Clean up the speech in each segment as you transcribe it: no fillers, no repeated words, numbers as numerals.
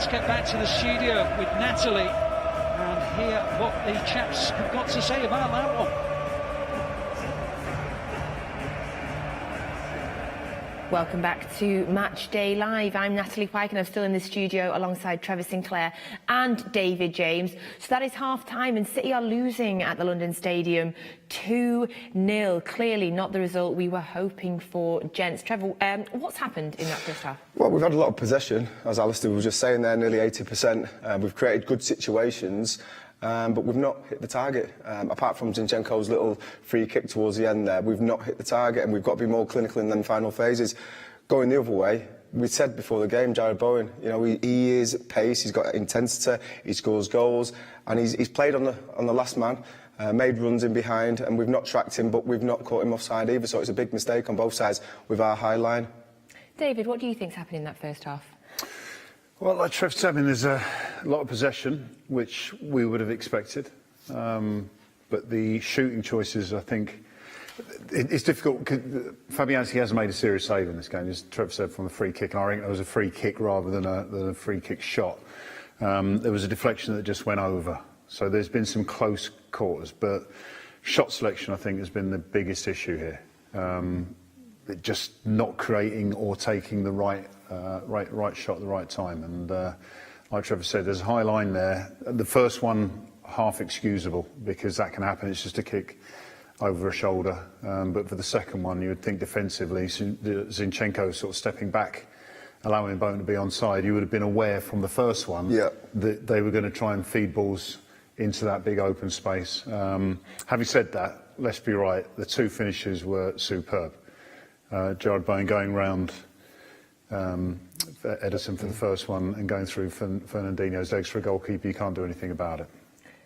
let's get back to the studio with Natalie and hear what the chaps have got to say about that one. Welcome back to Matchday Live. I'm Natalie Pike and I'm still in the studio alongside Trevor Sinclair and David James. So that is half-time and City are losing at the London Stadium 2-0. Clearly not the result we were hoping for, gents. Trevor, what's happened in that first half? Well, we've had a lot of possession, as Alistair was just saying there, nearly 80%. We've created good situations. But we've not hit the target. Apart from Zinchenko's little free kick towards the end there, we've not hit the target, and we've got to be more clinical in them final phases. Going the other way, we said before the game, Jarrod Bowen, you know, he is pace, he's got intensity, he scores goals, and he's played on the last man, made runs in behind, and we've not tracked him, but we've not caught him offside either. So it's a big mistake on both sides with our high line. David, what do you think's happened in that first half? Well, like Trev said, I mean, there's a lot of possession, which we would have expected. But the shooting choices, I think, it's difficult. Fabianski hasn't made a serious save in this game, as Trev said, from the free kick. And I think it was a free kick rather than a free kick shot. There was a deflection that just went over. So there's been some close quarters. But shot selection, I think, has been the biggest issue here. Just not creating or taking the right shot at the right time. And like Trevor said, there's a high line there. The first one, half excusable, because that can happen. It's just a kick over a shoulder. But for the second one, you would think defensively, Zinchenko sort of stepping back, allowing Bowen to be onside, you would have been aware from the first one that they were going to try and feed balls into that big open space. Having said that, let's be right, the two finishes were superb. Jarrod Bowen going round Ederson for the first one and going through Fernandinho's legs for a goalkeeper, you can't do anything about it.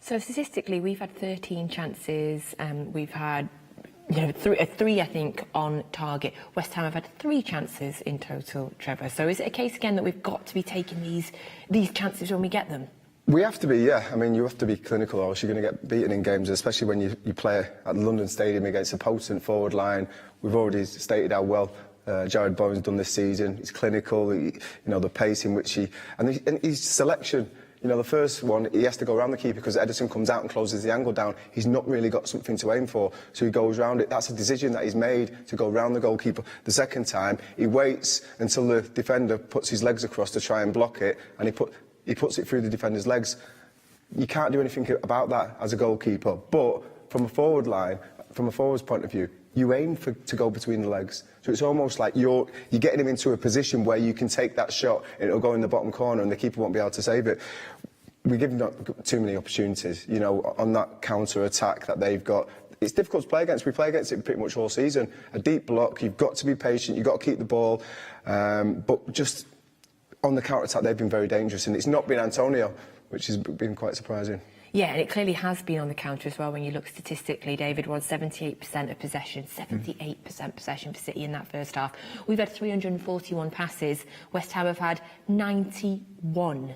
So statistically, we've had 13 chances. We've had three, I think, on target. West Ham have had 3 chances in total, Trevor. So is it a case again that we've got to be taking these chances when we get them? We have to be, yeah. I mean, you have to be clinical, or else you're going to get beaten in games, especially when you play at the London Stadium against a potent forward line. We've already stated how well Jarrod Bowen's done this season. He's clinical, the pace in which and his selection. You know, the first one, he has to go around the keeper because Ederson comes out and closes the angle down. He's not really got something to aim for, so he goes round it. That's a decision that he's made, to go round the goalkeeper. The second time, he waits until the defender puts his legs across to try and block it, and he puts it through the defender's legs. You can't do anything about that as a goalkeeper. But from a forward line, from a forward's point of view, you aim to go between the legs. So it's almost like you're getting him into a position where you can take that shot and it'll go in the bottom corner and the keeper won't be able to save it. We give them too many opportunities, on that counter-attack that they've got. It's difficult to play against. We play against it pretty much all season. A deep block, you've got to be patient, you've got to keep the ball. But just on the counter-attack, they've been very dangerous. And it's not been Antonio, which has been quite surprising. Yeah, and it clearly has been on the counter as well when you look statistically. David was 78% of possession, 78% possession for City in that first half. We've had 341 passes. West Ham have had 91.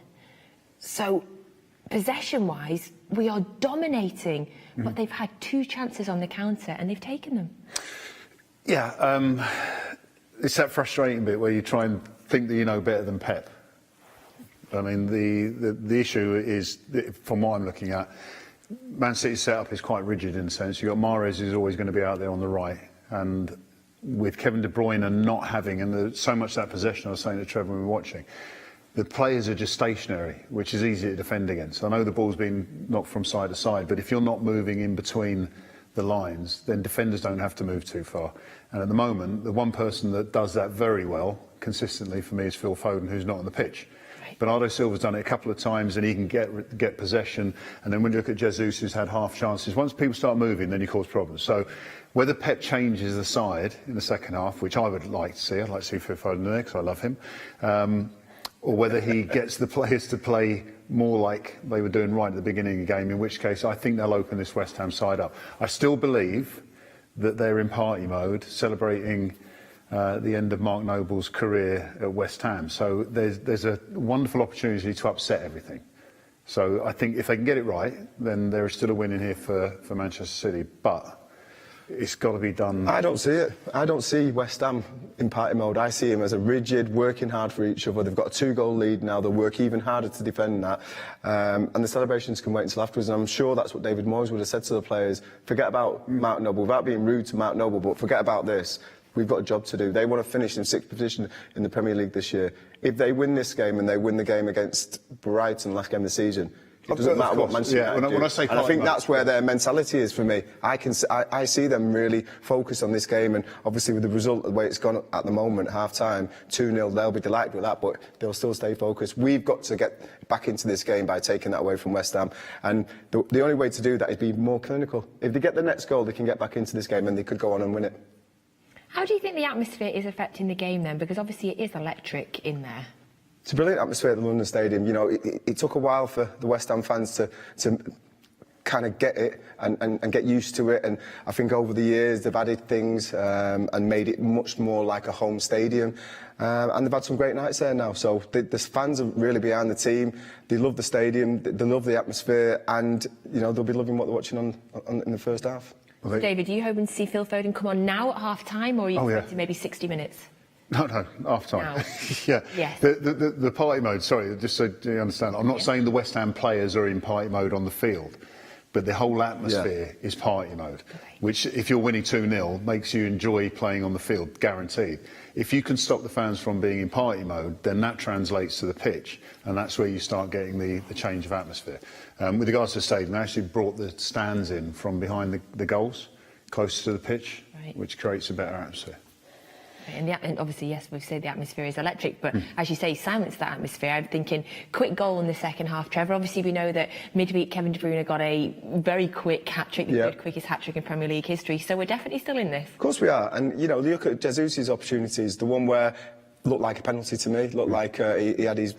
So, possession-wise, we are dominating, but they've had 2 chances on the counter and they've taken them. Yeah, it's that frustrating bit where you try and think that you know better than Pep. I mean, the issue is, from what I'm looking at, Man City's setup is quite rigid in a sense. You've got Mahrez, who's always going to be out there on the right, and with Kevin De Bruyne not having, and so much of that possession, I was saying to Trevor when we were watching, the players are just stationary, which is easy to defend against. I know the ball's been knocked from side to side, but if you're not moving in between the lines, then defenders don't have to move too far. And at the moment, the one person that does that very well, consistently for me, is Phil Foden, who's not on the pitch. Bernardo Silva's done it a couple of times and he can get possession, and then when you look at Jesus, who's had half chances, once people start moving then you cause problems. So whether Pep changes the side in the second half, which I would like to see, I'd like to see Phil Foden there because I love him, or whether he gets the players to play more like they were doing right at the beginning of the game, in which case I think they'll open this West Ham side up. I still believe that they're in party mode, celebrating the end of Mark Noble's career at West Ham. So there's a wonderful opportunity to upset everything. So I think if they can get it right, then there is still a win in here for Manchester City. But it's got to be done. I don't see it. I don't see West Ham in party mode. I see him as a rigid, working hard for each other. They've got a 2-goal lead now. They'll work even harder to defend that. And the celebrations can wait until afterwards. And I'm sure that's what David Moyes would have said to the players. Forget about Mount Noble, without being rude to Mount Noble, but forget about this. We've got a job to do. They want to finish in 6th position in the Premier League this year. If they win this game and they win the game against Brighton last game of the season, it doesn't matter what Manchester United do. When I say and I think that's where their mentality is for me. I see them really focused on this game, and obviously with the result, the way it's gone at the moment, half-time, 2-0, they'll be delighted with that, but they'll still stay focused. We've got to get back into this game by taking that away from West Ham, and the only way to do that is be more clinical. If they get the next goal, they can get back into this game and they could go on and win it. How do you think the atmosphere is affecting the game then? Because obviously it is electric in there. It's a brilliant atmosphere at the London Stadium. You know, it took a while for the West Ham fans to kind of get it and get used to it. And I think over the years they've added things and made it much more like a home stadium. And they've had some great nights there now. So the fans are really behind the team. They love the stadium. They love the atmosphere. And, you know, they'll be loving what they're watching in the first half. So David, are you hoping to see Phil Foden come on now at half-time, or are you expecting maybe 60 minutes? No, half time. Yeah. Yes. The party mode, sorry, just so you understand, I'm not saying the West Ham players are in party mode on the field, but the whole atmosphere is party mode, which, if you're winning 2-0, makes you enjoy playing on the field, guaranteed. If you can stop the fans from being in party mode, then that translates to the pitch, and that's where you start getting the change of atmosphere. With regards to the stadium, they actually brought the stands in from behind the goals, closer to the pitch, which creates a better atmosphere. And obviously, yes, we've said the atmosphere is electric, but as you say, silence that atmosphere. I'm thinking quick goal in the second half, Trevor. Obviously, we know that midweek Kevin De Bruyne got a very quick hat-trick, the third quickest hat-trick in Premier League history, so we're definitely still in this. Of course we are, and, you know, look at Jesus' opportunities, the one where looked like a penalty to me, looked like he had his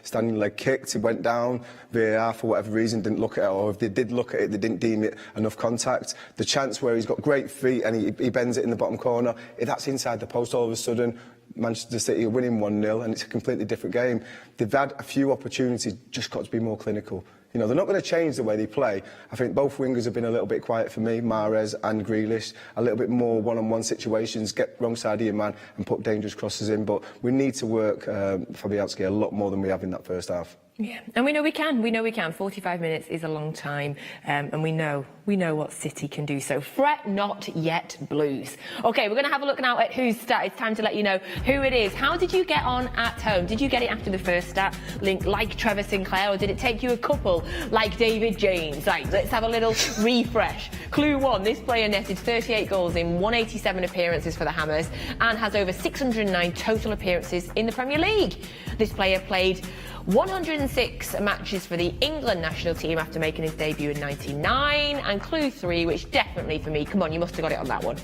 standing leg kicked, he went down, VAR for whatever reason didn't look at it, or if they did look at it, they didn't deem it enough contact. The chance where he's got great feet and he bends it in the bottom corner, if that's inside the post, all of a sudden Manchester City are winning 1-0 and it's a completely different game. They've had a few opportunities, just got to be more clinical. You know, they're not going to change the way they play. I think both wingers have been a little bit quiet for me, Mahrez and Grealish. A little bit more one-on-one situations, get wrong side of your man and put dangerous crosses in. But we need to work Fabianski a lot more than we have in that first half. Yeah, and we know we can. We know we can. 45 minutes is a long time, and we know what City can do. So fret not yet, Blues. Okay, we're going to have a look now at who's stat. It's time to let you know who it is. How did you get on at home? Did you get it after the first stat link like Trevor Sinclair, or did it take you a couple like David James? Right, let's have a little refresh. Clue 1, this player netted 38 goals in 187 appearances for the Hammers and has over 609 total appearances in the Premier League. This player played 106 matches for the England national team after making his debut in '99. And clue 3, which definitely for me, come on, you must have got it on that one,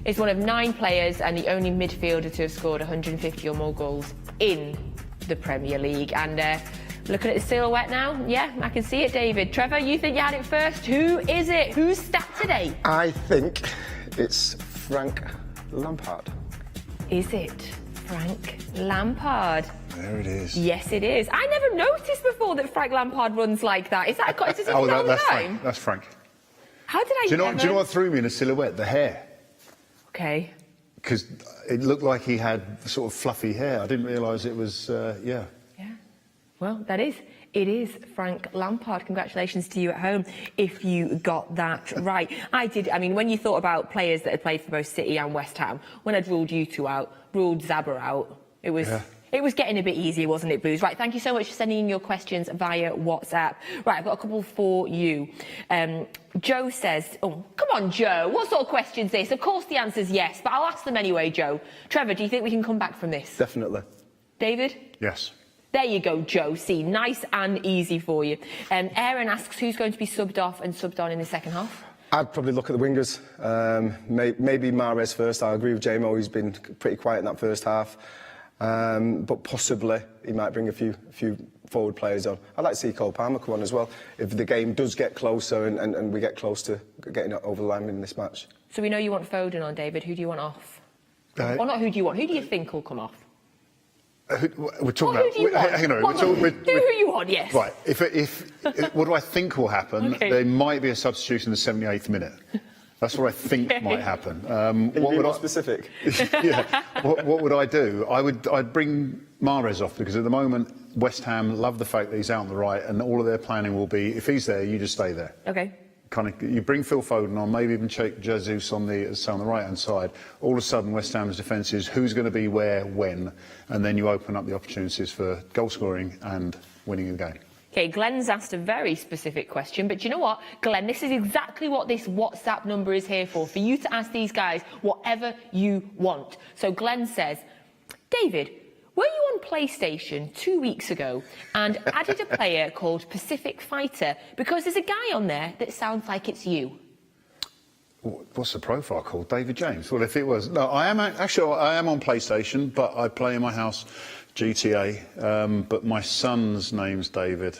is one of 9 players and the only midfielder to have scored 150 or more goals in the Premier League. And looking at the silhouette now, yeah, I can see it, David. Trevor, you think you had it first? Who is it? Who's stat today? I think it's Frank Lampard. Is it Frank Lampard? There it is. Yes, it is. I never noticed before that Frank Lampard runs like that. Is that does he do that all the time? Frank. That's Frank. How did I do you know what threw me in the silhouette? The hair. Okay. Because it looked like he had sort of fluffy hair. I didn't realise it was, Yeah. Well, it is Frank Lampard. Congratulations to you at home if you got that right. I did. I mean, when you thought about players that had played for both City and West Ham, when I'd ruled you two out, ruled Zabba out, it was... Yeah. It was getting a bit easier, wasn't it, Blues? Right, thank you so much for sending in your questions via WhatsApp. Right, I've got a couple for you. Joe says, oh, come on, Joe, what sort of question's this? Of course the answer's yes, but I'll ask them anyway, Joe. Trevor, do you think we can come back from this? Definitely. David? Yes. There you go, Joe. See, nice and easy for you. Aaron asks who's going to be subbed off and subbed on in the second half? I'd probably look at the wingers. Maybe Mahrez first. I agree with JMO, he's been pretty quiet in that first half. But possibly he might bring a few forward players on. I'd like to see Cole Palmer come on as well if the game does get closer and we get close to getting over the line in this match. So we know you want Foden on, David. Who do you want off? Or not who do you want? Who do you think will come off? We're talking about. Who you want? Yes. Right. If what do I think will happen? Okay. There might be a substitution in the 78th minute. That's what I think might happen. Can you what be would more I, specific? yeah. What would I do? I'd bring Mahrez off, because at the moment West Ham love the fact that he's out on the right, and all of their planning will be, if he's there, you just stay there. Okay. Kind of, you bring Phil Foden on, maybe even check Jesus on the right hand side. All of a sudden, West Ham's defence is who's going to be where, when, and then you open up the opportunities for goal scoring and winning the game. Okay, Glenn's asked a very specific question, but do you know what, Glenn, this is exactly what this WhatsApp number is here for you to ask these guys whatever you want. So Glenn says, David, were you on PlayStation 2 weeks ago and added a player called Pacific Fighter? Because there's a guy on there that sounds like it's you. What's the profile called? David James? Well, if it was... No, I am on PlayStation, but I play in my house GTA, but my son's name's David.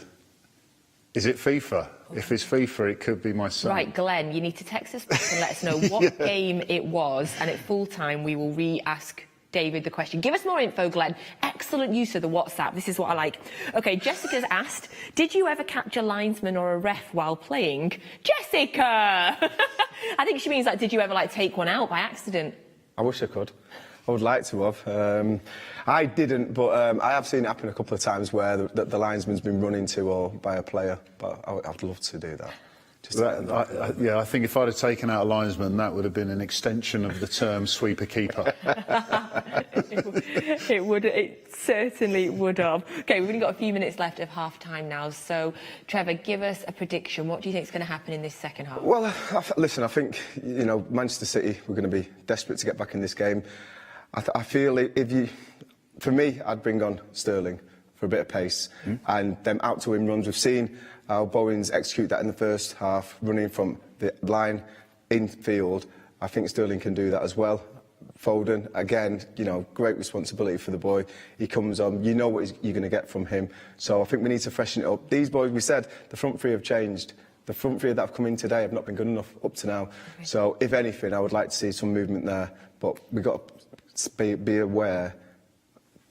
Is it FIFA? Okay. If it's FIFA, it could be my son. Right, Glenn, you need to text us back and let us know what game it was, and at full time we will re-ask David the question. Give us more info, Glenn. Excellent use of the WhatsApp. This is what I like. Okay, Jessica's asked, did you ever catch a linesman or a ref while playing? Jessica! I think she means, like, did you ever, like, take one out by accident? I wish I could. I would like to have. I didn't, but I have seen it happen a couple of times where the linesman's been run into or by a player, but I'd love to do that. I think if I'd have taken out a linesman, that would have been an extension of the term sweeper-keeper. It certainly would have. Okay, we've only got a few minutes left of half-time now, so, Trevor, give us a prediction. What do you think is going to happen in this second half? Well, listen, I think, you know, Manchester City, we're going to be desperate to get back in this game. I feel for me, I'd bring on Sterling for a bit of pace and them out-to-win runs. We've seen how Bowen's execute that in the first half, running from the line infield. I think Sterling can do that as well. Foden, again, you know, great responsibility for the boy. He comes on, you know what you're going to get from him. So I think we need to freshen it up. These boys, we said, the front three have changed. The front three that have come in today have not been good enough up to now. Okay. So if anything, I would like to see some movement there. But we've got to be aware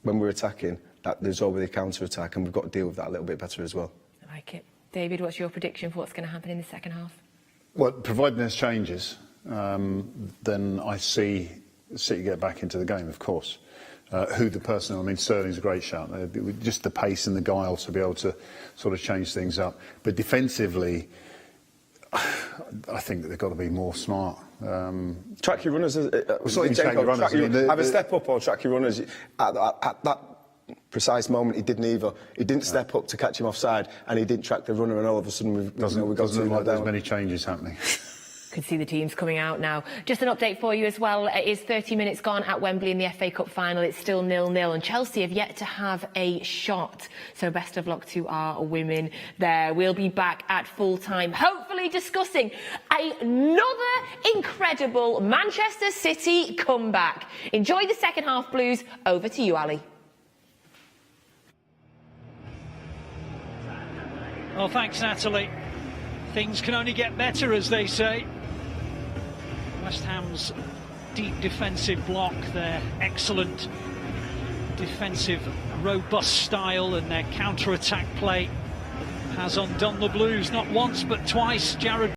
when we're attacking that there's always a counter-attack, and we've got to deal with that a little bit better as well. I like it. David, what's your prediction for what's going to happen in the second half? Well, providing there's changes, then I see City get back into the game, of course. Who the person, I mean, Sterling's a great shout. Just the pace and the guile to be able to sort of change things up. But defensively, I think that they've got to be more smart. Track your runners. Have a step up or track your runners. At that precise moment, he didn't either. He didn't step up to catch him offside, and he didn't track the runner, and all of a sudden we've got like there's many changes happening. Could see the teams coming out now. Just an update for you as well. It is 30 minutes gone at Wembley in the FA Cup final. It's still 0-0, and Chelsea have yet to have a shot. So best of luck to our women there. We'll be back at full time, hopefully discussing another incredible Manchester City comeback. Enjoy the second half, Blues. Over to you, Ali. Well, thanks, Natalie. Things can only get better, as they say. West Ham's deep defensive block, their excellent defensive, robust style, and their counter-attack play has undone the Blues not once but twice. Jarrod